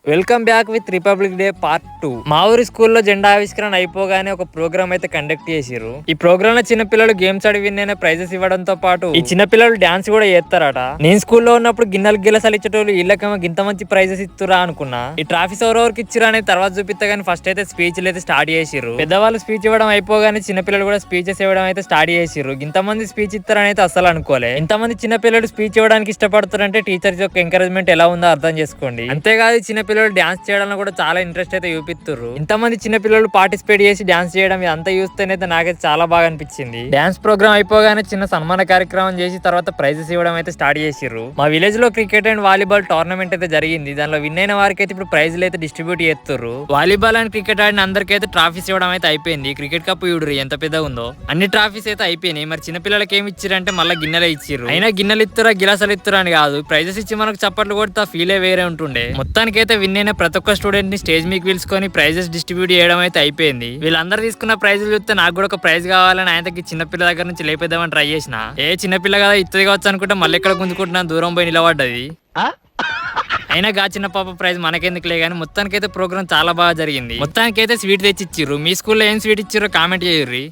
Welcome back with republic day part 2. మా ఊరి స్కూల్లో జెండా ఆవిష్కరణ అయిపోగానే ఒక ప్రోగ్రామ్ అయితే కండక్ట్ చేసిర్రు. ఈ ప్రోగ్రామ్ లో చిన్నపిల్లలు గేమ్స్ ఆడి విన్ ప్రైజెస్ ఇవ్వడంతో పాటు ఈ చిన్నపిల్లలు డాన్స్ కూడా చేస్తారట. నేను స్కూల్లో ఉన్నప్పుడు గిన్నెలు గిలసలు ఇచ్చేటోళ్ళు వీళ్ళకేమో గింత మంచి ప్రైజెస్ ఇస్తురా అనుకున్నా. ఈ ట్రాఫీస్ ఎవరెవరికి ఇచ్చిరా అనేది తర్వాత చూపిస్తా గానీ ఫస్ట్ అయితే స్పీచ్లు అయితే స్టార్ట్ చేసిర్రు. పెద్దవాళ్ళు స్పీచ్ ఇవ్వడం అయిపోగానే చిన్నపిల్లలు కూడా స్పీచెస్ ఇవ్వడం అయితే స్టార్ట్ చేసిర్రు. ఇంతమంది స్పీచ్ ఇస్తారని అయితే అస్సలు అనుకోలే. ఇంతమంది చిన్నపిల్లలు స్పీచ్ ఇవ్వడానికి ఇష్టపడుతారంటే టీచర్స్ యొక్క ఎంకరేజ్మెంట్ ఎలా ఉందో అర్థం చేసుకోండి. అంతేకాదు చిన్నపిల్లలు డాన్స్ చేయడంలో కూడా చాలా ఇంట్రెస్ట్ అయితే చూపిస్తున్నారు. ఇంతమంది చిన్న పిల్లలు పార్టిసిపేట్ చేసి డాన్స్ చేయడం ఇదంతా చూస్తేనైతే నాకైతే చాలా బాగా అనిపించింది. డాన్స్ ప్రోగ్రామ్ అయిపోగానే చిన్న సన్మాన కార్యక్రమం చేసి తర్వాత ప్రైజెస్ ఇవ్వడం అయితే స్టార్ట్ చేసిర్రు. మా విలేజ్ లో క్రికెట్ అండ్ వాలీబాల్ టోర్నమెంట్ అయితే జరిగింది. దానిలో విన్ అయిన వారికి అయితే ఇప్పుడు ప్రైజ్లు అయితే డిస్ట్రిబ్యూట్ చేస్తున్నారు. వాలీబాల్ అండ్ క్రికెట్ ఆడిన అందరికీ అయితే ట్రాఫీస్ ఇవ్వడం అయితే అయిపోయింది. క్రికెట్ కప్ చూడరు ఎంత పెద్దగా ఉందో. అన్ని ట్రాఫీస్ అయితే అయిపోయినాయి. మరి చిన్న పిల్లలకి ఏమి ఇచ్చారంటే మళ్ళీ గిన్నెలే ఇచ్చిర్రు. అయినా గిన్నెలు ఇస్తారా గిలాసాలు ఇస్తారా అని కాదు, ప్రైజెస్ ఇచ్చి మనకు చప్పట్లు కొడితే ఫీలే వేరే ఉంటుండే. మొత్తానికైతే విన్ అయిన ప్రతి ఒక్క స్టూడెంట్ ని స్టేజ్ మీకు పిలుచుకొని ప్రైజెస్ డిస్ట్రిబ్యూట్ చేయడం అయితే అయిపోయింది. వీళ్ళందరూ తీసుకున్న ప్రైజులు చూస్తే నాకు కూడా ఒక ప్రైజ్ కావాలని ఆయనకి చిన్నపిల్ల దగ్గర నుంచి లేపేద్దామని ట్రై చేసిన. చిన్నపిల్ల కదా ఇత్తది కావచ్చు అనుకుంటే మళ్ళీ ఎక్కడ గుంజుకుంటున్నా దూరం పోయి నిలబడ్డది. అయినా గా చిన్న పాప ప్రైజ్ మనకెందుకులే గానీ మొత్తానికైతే ప్రోగ్రామ్ చాలా బాగా జరిగింది. మొత్తానికైతే స్వీట్ తెచ్చి ఇచ్చిర్రు. మీ స్కూల్లో ఏం స్వీట్ ఇచ్చిర్రో కామెంట్ చేయుర్రి.